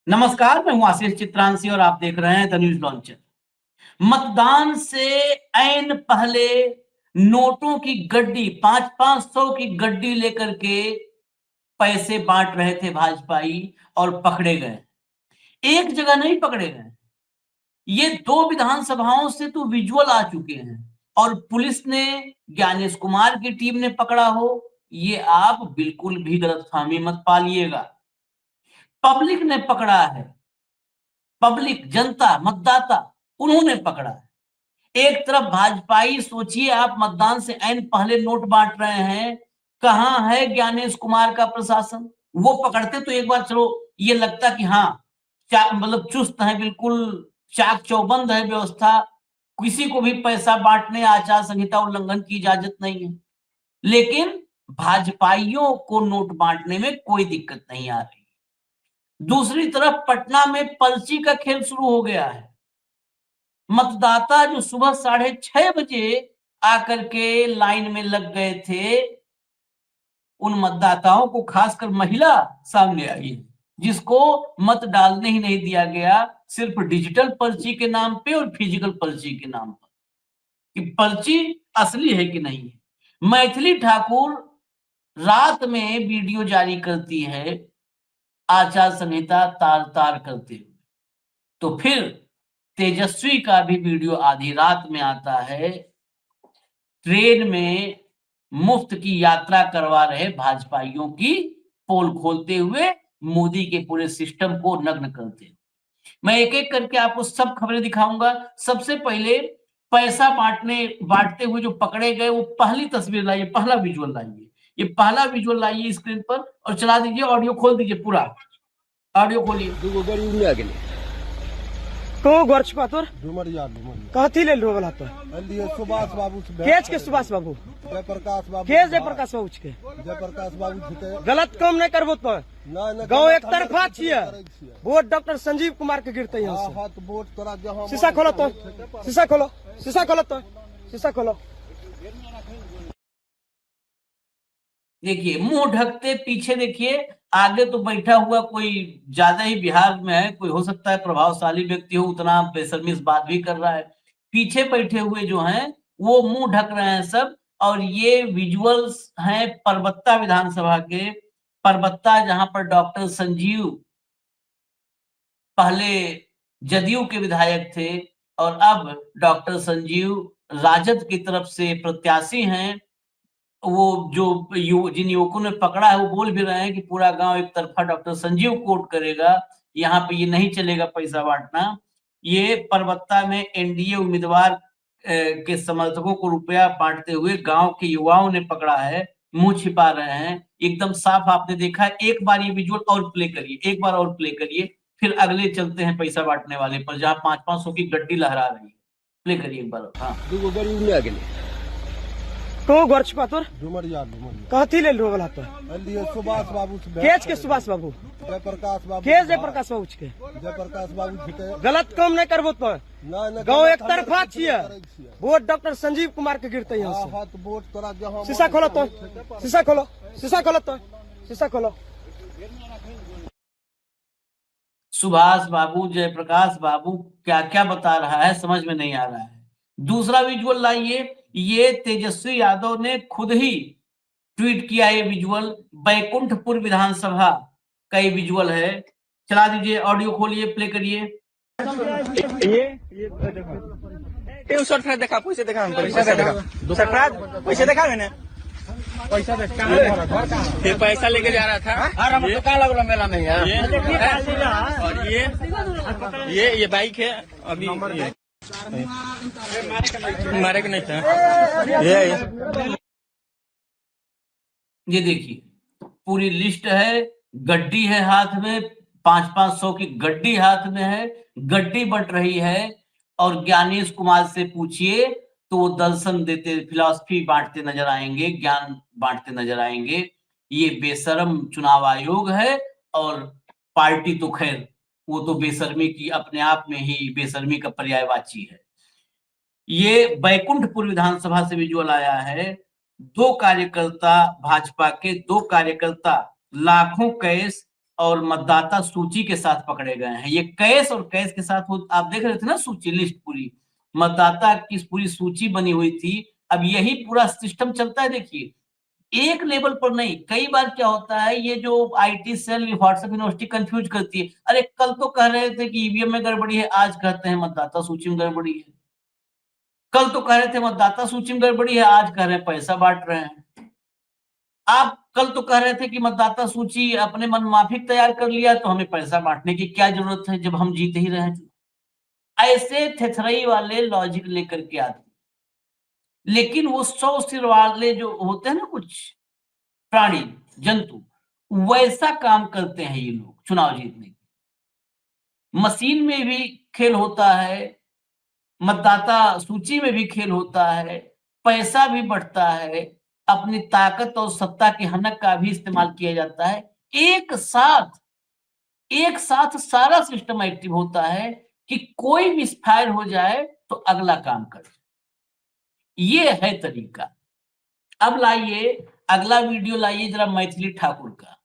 नमस्कार, मैं हूं आशीष चित्रांशी और आप देख रहे हैं द न्यूज लॉन्चर। मतदान से ऐन पहले नोटों की गड्डी 5-500 की गड्डी लेकर के पैसे बांट रहे थे भाजपाई और पकड़े गए। एक जगह नहीं पकड़े गए, ये 2 विधानसभाओं से तो विजुअल आ चुके हैं और पुलिस ने, ज्ञानेश कुमार की टीम ने पकड़ा हो, ये आप बिल्कुल भी गलतफहमी मत पालिएगा। पब्लिक ने पकड़ा है, पब्लिक, जनता, मतदाता, उन्होंने पकड़ा है। एक तरफ भाजपाई, सोचिए आप, मतदान से ऐन पहले नोट बांट रहे हैं। कहां है ज्ञानेश कुमार का प्रशासन? वो पकड़ते तो एक बार चलो ये लगता कि हाँ, मतलब चुस्त है, बिल्कुल चाक चौबंद है व्यवस्था, किसी को भी पैसा बांटने, आचार संहिता उल्लंघन की इजाजत नहीं है। लेकिन भाजपाइयों को नोट बांटने में कोई दिक्कत नहीं आ रही। दूसरी तरफ पटना में पर्ची का खेल शुरू हो गया है। मतदाता जो सुबह 6:30 बजे आकर के लाइन में लग गए थे, उन मतदाताओं को, खासकर महिला सामने आई है, जिसको मत डालने ही नहीं दिया गया, सिर्फ डिजिटल पर्ची के नाम पे और फिजिकल पर्ची के नाम पर, कि पर्ची असली है कि नहीं है। मैथिली ठाकुर रात में वीडियो जारी करती है, आचार संहिता तार-तार करते हुए। तो फिर तेजस्वी का भी वीडियो आधी रात में आता है, ट्रेन में मुफ्त की यात्रा करवा रहे भाजपाइयों की पोल खोलते हुए, मोदी के पूरे सिस्टम को नग्न करते हुए। मैं एक-एक करके आपको सब खबरें दिखाऊंगा। सबसे पहले पैसा बांटते हुए जो पकड़े गए, वो पहली तस्वीर लाइए, पहला विजुअल लाइए। ये पहला विजुअल लाइए स्क्रीन पर और चला दीजिए, ऑडियो खोल दीजिए, पूरा ऑडियो खोलिए। को गोरछ पातोर डुमरिया कहती ले लो बोला तो लिए सुभाष बाबू से केज के सुभाष बाबू जयप्रकाश बाबू केज जयप्रकाश बाबू के जयप्रकाश बाबू के गलत काम नहीं करबो तो नहीं गांव एक तरफा छिए। वोट डॉक्टर संजीव कुमार के गिरते यहाँ से। हां तो वोट तोरा जहां शीशा खोलो तो, शीशा खोलो, शीशा खोलो तो, शीशा खोलो। देखिए, मुंह ढकते पीछे देखिए, आगे तो बैठा हुआ कोई ज्यादा ही बिहार में है, कोई हो सकता है प्रभावशाली व्यक्ति हो, उतना बेशर्मी से बात भी कर रहा है। पीछे बैठे हुए जो हैं, वो मुंह ढक रहे हैं सब। और ये विजुअल्स हैं परबत्ता विधानसभा के, परबत्ता जहां पर डॉक्टर संजीव पहले जदयू के विधायक थे और अब डॉक्टर संजीव राजद की तरफ से प्रत्याशी हैं। वो जो जिन युवकों ने पकड़ा है, वो बोल भी रहे हैं कि पूरा गांव एक तरफा डॉक्टर संजीव को वोट करेगा, यहाँ पे ये नहीं चलेगा पैसा बांटना। ये परबत्ता में एनडीए उम्मीदवार के समर्थकों को रुपया बांटते हुए गांव के युवाओं ने पकड़ा है, मुंह छिपा रहे हैं, एकदम साफ आपने देखा है। एक बार ये विजुअल और प्ले करिए, एक बार और प्ले करिए, फिर अगले चलते हैं पैसा बांटने वाले पर, जहां 500-500 की गड्डी लहरा रही है। प्ले करिए एक बार। हाँ, को गोरछ पातोर डुमरिया कहती ले लो बोला तो लिए सुभाष बाबू से केज के सुभाष बाबू जयप्रकाश बाबू केज जयप्रकाश बाबू के जयप्रकाश बाबू के गलत काम नहीं करबो तो नहीं गांव एक तरफा छिए। वोट डॉक्टर संजीव कुमार के गिरते यहाँ से। हां तो वोट तोरा जहां शीशा खोलो तो, शीशा खोलो, शीशा खोलो तो, शीशा खोलो। सुभाष बाबू, जयप्रकाश बाबू क्या क्या बता रहा है, समझ में नहीं आ रहा है। दूसरा विजुअल लाइए, ये तेजस्वी यादव ने खुद ही ट्वीट किया ये विजुअल, बैकुंठपुर विधानसभा का ये विजुअल है। चला दीजिए, ऑडियो खोलिए, प्ले करिए। ये शॉर्ट देखा, पैसे देखा, पैसा देखा, दूसरा पैसे देखा मैंने, पैसा देखा, फिर पैसा लेके जा रहा था। ये कहाँ लग रहा मेला में यार। और ये बाइक है अभी, मारे के नहीं था। ये देखिए, पूरी लिस्ट है, गड्डी है हाथ में, 500-500 की गड्डी हाथ में है, गड्डी बंट रही है। और ज्ञानेश कुमार से पूछिए तो वो दर्शन देते, फिलॉसफी बांटते नजर आएंगे, ज्ञान बांटते नजर आएंगे। ये बेशरम चुनाव आयोग है और पार्टी तो खैर, वो तो बेशर्मी की, अपने आप में ही बेशर्मी का पर्यायवाची है। ये बैकुंठपुर विधानसभा से विजुअल आया है। 2 कार्यकर्ता, भाजपा के 2 कार्यकर्ता, लाखों कैश और मतदाता सूची के साथ पकड़े गए हैं। ये कैश और कैश के साथ आप देख रहे थे ना सूची लिस्ट पूरी, मतदाता की पूरी सूची बनी हुई थी। अब यही पूरा सिस्टम चलता है। देखिए एक लेवल पर नहीं, कई बार क्या होता है ये जो IT cell WhatsApp university confuse करती है। अरे कल तो कह रहे थे कि ईवीएम में गड़बड़ी है, आज कहते हैं मतदाता सूची में गड़बड़ी है। कल तो कह रहे थे मतदाता सूची में गड़बड़ी है, आज कह रहे हैं पैसा बांट रहे हैं। आप कल तो कह रहे थे कि मतदाता सूची अपने मन माफिक तैयार कर लिया, तो हमें पैसा बांटने की क्या जरूरत है जब हम जीत ही रहे हैं। ऐसे थेथरई वाले लॉजिक लेकर के आते, लेकिन वो 100 सिर वाले जो होते हैं ना कुछ प्राणी जंतु, वैसा काम करते हैं ये लोग चुनाव जीतने की। मशीन में भी खेल होता है, मतदाता सूची में भी खेल होता है, पैसा भी बढ़ता है, अपनी ताकत और सत्ता की हनक का भी इस्तेमाल किया जाता है। एक साथ सारा सिस्टम एक्टिव होता है कि कोई मिसफायर हो जाए तो अगला काम कर जाए। ये है तरीका। अब लाइए अगला वीडियो, लाइए जरा मैथिली ठाकुर का।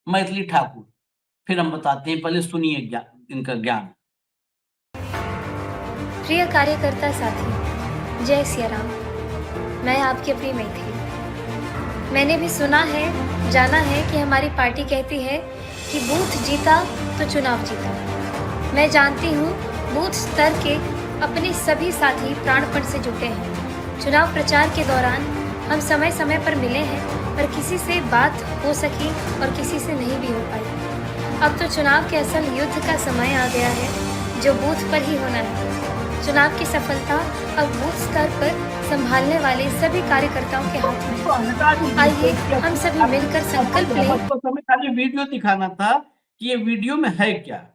मैथिली ठाकुर, फिर हम बताते हैं, पहले सुनिए इनका ज्ञान। प्रिय कार्यकर्ता साथी, जय सिया राम। मैं आपकी अपनी मैथिली। मैंने भी सुना है, जाना है कि हमारी पार्टी कहती है कि बूथ जीता तो चुनाव जीता। मैं जानती हूँ बूथ स्तर के अपने सभी साथी प्राणपण से जुटे हैं। चुनाव प्रचार के दौरान हम समय समय पर मिले हैं, पर किसी से बात हो सकी और किसी से नहीं भी हो पाई। अब तो चुनाव के असल युद्ध का समय आ गया है, जो बूथ पर ही होना है। चुनाव की सफलता अब बूथ स्तर पर संभालने वाले सभी कार्यकर्ताओं के हाथ में है। आइए हम सभी मिलकर संकल्प लें। हमें खाली वीडियो दिखाना था कि ये वीडियो में है क्या।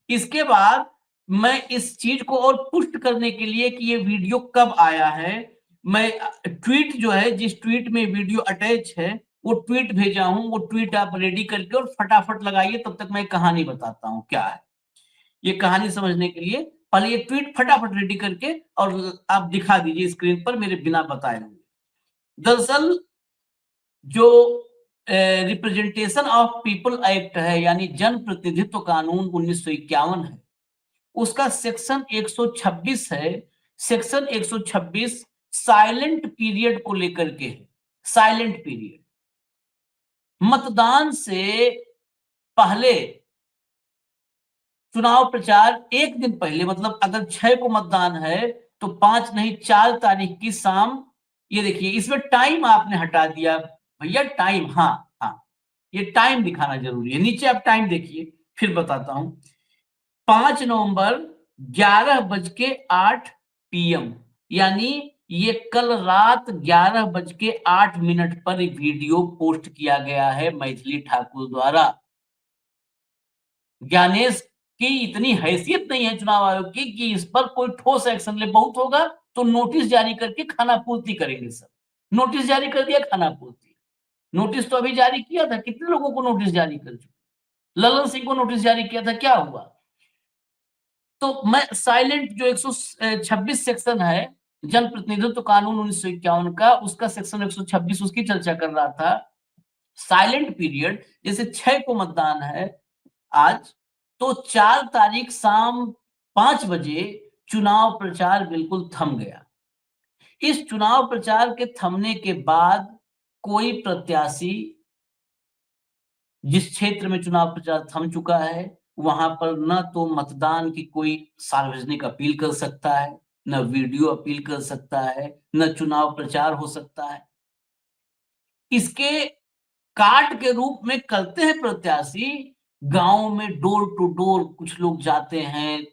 इसके बाद मैं इस चीज को और पुष्ट करने के लिए कि ये वीडियो कब आया है, मैं ट्वीट जो है, जिस ट्वीट में वीडियो अटैच है वो ट्वीट भेजा हूं, वो ट्वीट आप रेडी करके और फटाफट लगाइए। तब तक मैं कहानी बताता हूं क्या है। ये कहानी समझने के लिए पहले ये ट्वीट फटाफट रेडी करके और आप दिखा दीजिए स्क्रीन पर मेरे बिना बताए हुए। दरअसल जो रिप्रेजेंटेशन ऑफ पीपल एक्ट है, यानी जन प्रतिनिधित्व कानून 1951 है, उसका सेक्शन 126 है। सेक्शन 126 साइलेंट पीरियड को लेकर के है। साइलेंट पीरियड, मतदान से पहले चुनाव प्रचार एक दिन पहले, मतलब अगर 6 को मतदान है तो 5 नहीं 4 तारीख की शाम, ये देखिए इसमें टाइम आपने हटा दिया भैया, टाइम, हाँ हाँ ये टाइम दिखाना जरूरी है। नीचे आप टाइम देखिए, फिर बताता हूं। 5 नवंबर 11:08 PM, यानी ये कल रात 11:08 पर वीडियो पोस्ट किया गया है मैथिली ठाकुर द्वारा। ज्ञानेश की इतनी हैसियत नहीं है चुनाव आयोग की कि इस पर कोई ठोस एक्शन ले। बहुत होगा तो नोटिस जारी करके खानापूर्ति करेंगे सर। नोटिस जारी कर दिया, खानापूर्ति। नोटिस तो अभी जारी किया था, कितने लोगों को नोटिस जारी कर चुके। ललन सिंह को नोटिस जारी किया था, क्या हुआ। तो मैं साइलेंट जो 126 सेक्शन है जन प्रतिनिधित्व कानून 1951 का, उसका सेक्शन 126 उसकी चर्चा कर रहा था। साइलेंट पीरियड, जैसे 6 को मतदान है आज, तो 4 तारीख शाम 5 बजे चुनाव प्रचार बिल्कुल थम गया। इस चुनाव प्रचार के थमने के बाद कोई प्रत्याशी, जिस क्षेत्र में चुनाव प्रचार थम चुका है वहां पर न तो मतदान की कोई सार्वजनिक अपील कर सकता है, न वीडियो अपील कर सकता है, न चुनाव प्रचार हो सकता है। इसके काट के रूप में करते हैं प्रत्याशी, गांव में डोर टू डोर कुछ लोग जाते हैं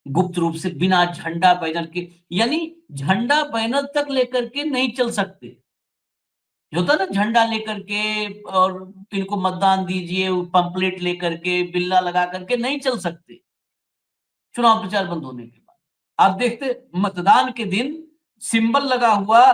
गुप्त रूप से, बिना झंडा बैनर के, यानी झंडा बैनर तक लेकर के नहीं चल सकते। होता ना झंडा लेकर के और इनको मतदान दीजिए, पंपलेट लेकर के, बिल्ला लगा करके नहीं चल सकते चुनाव प्रचार बंद होने के बाद। आप देखते मतदान के दिन सिंबल लगा हुआ,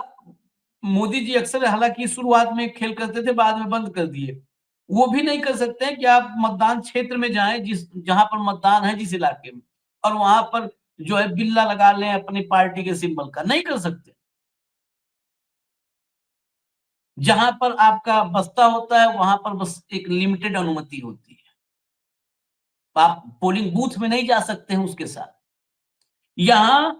मोदी जी अक्सर हालांकि शुरुआत में खेल करते थे, बाद में बंद कर दिए। वो भी नहीं कर सकते हैं कि आप मतदान क्षेत्र में जाएं, जहां पर मतदान है जिस इलाके में, और वहां पर जो है बिल्ला लगा लें अपनी पार्टी के सिंबल का, नहीं कर सकते। जहां पर आपका बस्ता होता है वहां पर बस एक लिमिटेड अनुमति होती है, आप पोलिंग बूथ में नहीं जा सकते हैं उसके साथ। यहां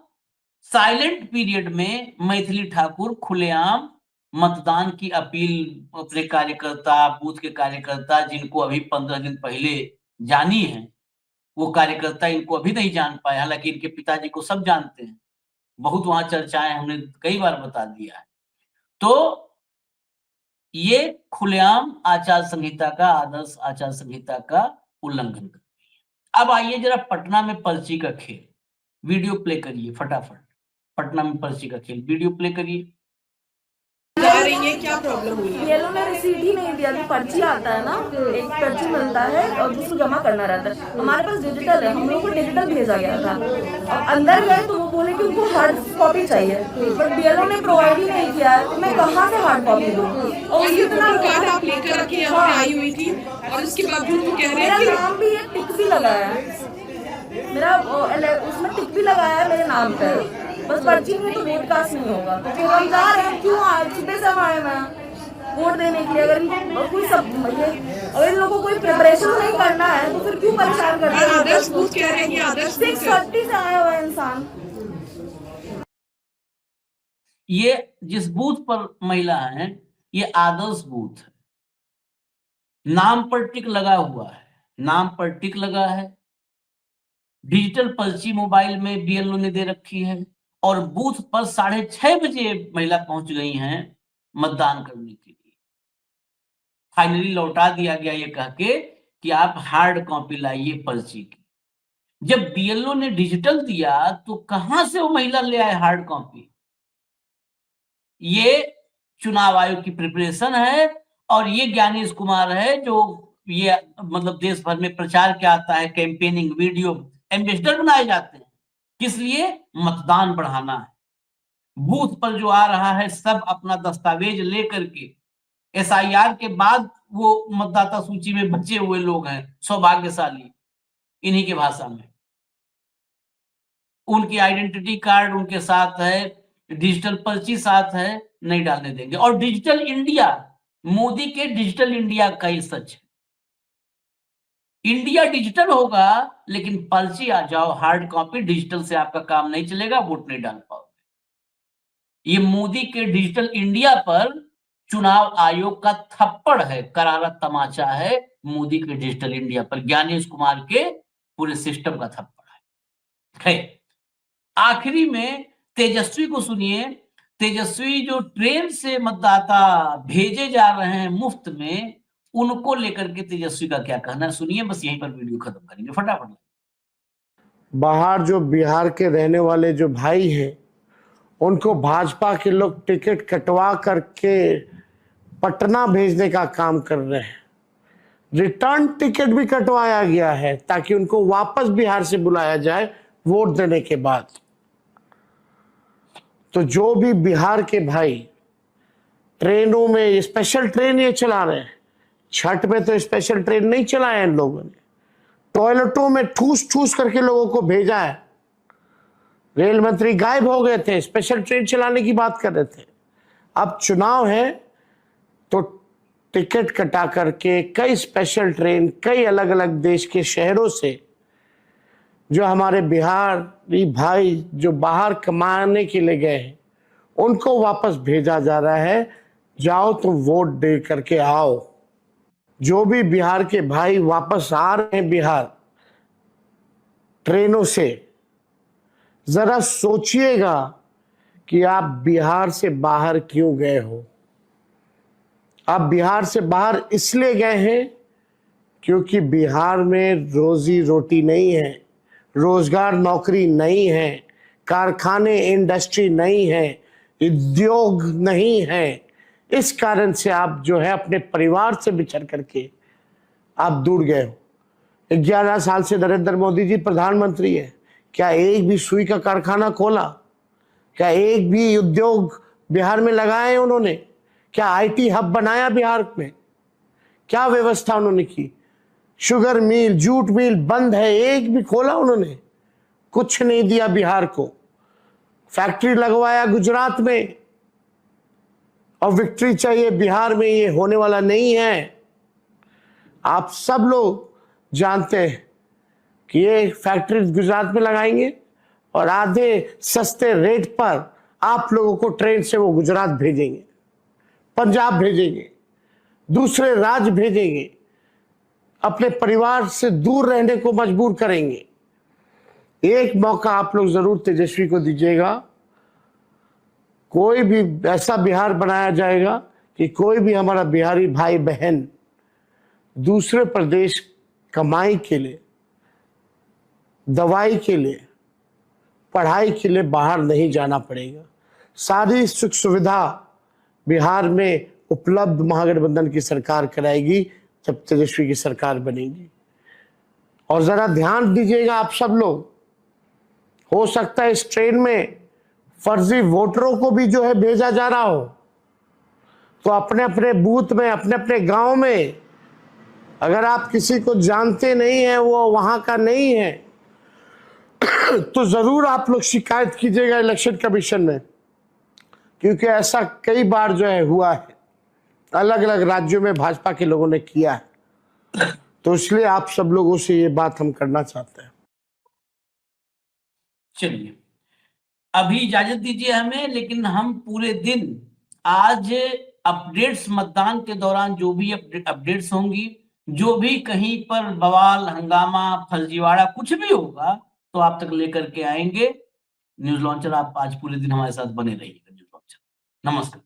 साइलेंट पीरियड में मैथिली ठाकुर खुलेआम मतदान की अपील अपने कार्यकर्ता, बूथ के कार्यकर्ता जिनको अभी 15 दिन पहले जानी है, वो कार्यकर्ता इनको अभी नहीं जान पाए, हालांकि इनके पिताजी को सब जानते हैं, बहुत वहां चर्चाएं हमने कई बार बता दिया है। तो ये खुलेआम आचार संहिता का, आदर्श आचार संहिता का उल्लंघन कर रही है। अब आइए जरा पटना में पर्ची का खेल, वीडियो प्ले करिए फटाफट। पटना में पर्ची का खेल, वीडियो प्ले करिए। जा रही है, क्या प्रॉब्लम हुई है? येलो ने रिसीट ही नहीं दिया। जो पर्ची आता है ना, एक पर्ची मिलता है और जिसको जमा करना रहता है। हमारे पास डिजिटल है, हम लोगों को डिजिटल भेजा गया था और अंदर गए तो वो बोले कि उनको हार्ड कॉपी चाहिए, बट येलो ने प्रोवाइड ही नहीं किया है। तो मैं कहाँ से हार्ड कॉपी दूँ? और ये वोटर कार्ड आप लेकर के यहाँ पे आई हुई थी और उसके बावजूद वो कह रहे हैं मेरा नाम भी एक टिक भी लगाया है, मेरा उसमें टिक भी लगाया है मेरे नाम पे, बस पर्ची में तो वोट कास्ट नहीं होगा। तो फिर हम जा रहे हैं, क्यों आए? सुबह से हम आए हैं वोट देने के लिए। अगर कोई अगर इन लोगों को कोई प्रिपरेशन नहीं करना है तो फिर क्यों परेशान करना है? आदर्श बूथ कह रहे हैं कि आदर्श 630 से आया हुआ इंसान। ये जिस बूथ पर महिला है ये आदर्श बूथ है, नाम पर टिक लगा हुआ है, नाम पर टिक लगा है, डिजिटल पर्ची मोबाइल में बीएलओ ने दे रखी है और बूथ पर 6:30 बजे महिला पहुंच गई हैं मतदान करने के लिए। फाइनली लौटा दिया गया ये कह के कि आप हार्ड कॉपी लाइए पर्ची की। जब बीएलओ ने डिजिटल दिया तो कहां से वो महिला ले आए हार्ड कॉपी? ये चुनाव आयोग की प्रिपरेशन है और ये ज्ञानेश कुमार है जो ये मतलब देश भर में प्रचार किया आता है, कैंपेनिंग वीडियो एम्बेसडर बनाए जाते हैं। किस लिए? मतदान बढ़ाना है। बूथ पर जो आ रहा है सब अपना दस्तावेज लेकर के, एसआईआर के बाद वो मतदाता सूची में बचे हुए लोग हैं सौभाग्यशाली, इन्हीं की भाषा में उनकी आइडेंटिटी कार्ड उनके साथ है, डिजिटल पर्ची साथ है, नहीं डालने देंगे। और डिजिटल इंडिया, मोदी के डिजिटल इंडिया का ही सच है। इंडिया डिजिटल होगा लेकिन पर्ची आ जाओ हार्ड कॉपी, डिजिटल से आपका काम नहीं चलेगा, वोट नहीं डाल पाओगे। ये मोदी के डिजिटल इंडिया पर चुनाव आयोग का थप्पड़ है, करारा तमाचा है मोदी के डिजिटल इंडिया पर, ज्ञानेश कुमार के पूरे सिस्टम का थप्पड़ है। आखिरी में तेजस्वी को सुनिए। तेजस्वी जो ट्रेन से मतदाता भेजे जा रहे हैं मुफ्त में, उनको लेकर के तेजस्वी का क्या कहना है सुनिए, बस यहीं पर वीडियो खत्म करेंगे फटाफट। बाहर जो बिहार के रहने वाले जो भाई हैं उनको भाजपा के लोग टिकट कटवा करके पटना भेजने का काम कर रहे हैं। रिटर्न टिकट भी कटवाया गया है ताकि उनको वापस बिहार से बुलाया जाए वोट देने के बाद। तो जो भी बिहार के भाई ट्रेनों में, स्पेशल ट्रेन ये चला रहे हैं, छठ में तो स्पेशल ट्रेन नहीं चलाया इन लोगों ने, टॉयलेटों में ठूस ठूस करके लोगों को भेजा है। रेल मंत्री गायब हो गए थे, स्पेशल ट्रेन चलाने की बात कर रहे थे। अब चुनाव है तो टिकट कटा करके कई स्पेशल ट्रेन कई अलग अलग देश के शहरों से जो हमारे बिहारी भाई जो बाहर कमाने के लिए गए हैं उनको वापस भेजा जा रहा है। जाओ तो वोट दे करके आओ। जो भी बिहार के भाई वापस आ रहे हैं बिहार ट्रेनों से, जरा सोचिएगा कि आप बिहार से बाहर क्यों गए हो। आप बिहार से बाहर इसलिए गए हैं क्योंकि बिहार में रोजी रोटी नहीं है, रोजगार नौकरी नहीं है, कारखाने इंडस्ट्री नहीं है, उद्योग नहीं है। इस कारण से आप जो है अपने परिवार से बिछड़ करके आप दूर गए हो। 11 साल से नरेंद्र मोदी जी प्रधानमंत्री है, क्या एक भी सुई का कारखाना खोला? क्या एक भी उद्योग बिहार में लगाए उन्होंने? क्या आईटी हब बनाया बिहार में? क्या व्यवस्था उन्होंने की? शुगर मिल, जूट मिल बंद है, एक भी खोला उन्होंने? कुछ नहीं दिया बिहार को। फैक्ट्री लगवाया गुजरात में और विक्ट्री चाहिए। बिहार में ये होने वाला नहीं है। आप सब लोग जानते हैं कि ये फैक्ट्री गुजरात में लगाएंगे और आधे सस्ते रेट पर आप लोगों को ट्रेन से वो गुजरात भेजेंगे, पंजाब भेजेंगे, दूसरे राज्य भेजेंगे, अपने परिवार से दूर रहने को मजबूर करेंगे। एक मौका आप लोग जरूर तेजस्वी को दीजिएगा। कोई भी ऐसा बिहार बनाया जाएगा कि कोई भी हमारा बिहारी भाई बहन दूसरे प्रदेश कमाई के लिए, दवाई के लिए, पढ़ाई के लिए बाहर नहीं जाना पड़ेगा। सारी सुख सुविधा बिहार में उपलब्ध महागठबंधन की सरकार कराएगी जब तेजस्वी की सरकार बनेगी। और जरा ध्यान दीजिएगा आप सब लोग, हो सकता है इस ट्रेन में फर्जी वोटरों को भी जो है भेजा जा रहा हो, तो अपने अपने बूथ में, अपने अपने गांव में अगर आप किसी को जानते नहीं हैं, वो वहां का नहीं है, तो जरूर आप लोग शिकायत कीजिएगा इलेक्शन कमीशन में, क्योंकि ऐसा कई बार जो है हुआ है, अलग अलग राज्यों में भाजपा के लोगों ने किया है। तो इसलिए आप सब लोगों से ये बात हम करना चाहते हैं। चलिए, अभी इजाजत दीजिए हमें, लेकिन हम पूरे दिन आज अपडेट्स, मतदान के दौरान जो भी अपडेट्स होंगी, जो भी कहीं पर बवाल, हंगामा, फर्जीवाड़ा कुछ भी होगा, तो आप तक लेकर के आएंगे। न्यूज लॉन्चर आप आज पूरे दिन हमारे साथ बने रहिएगा। न्यूज लॉन्चर, नमस्कार।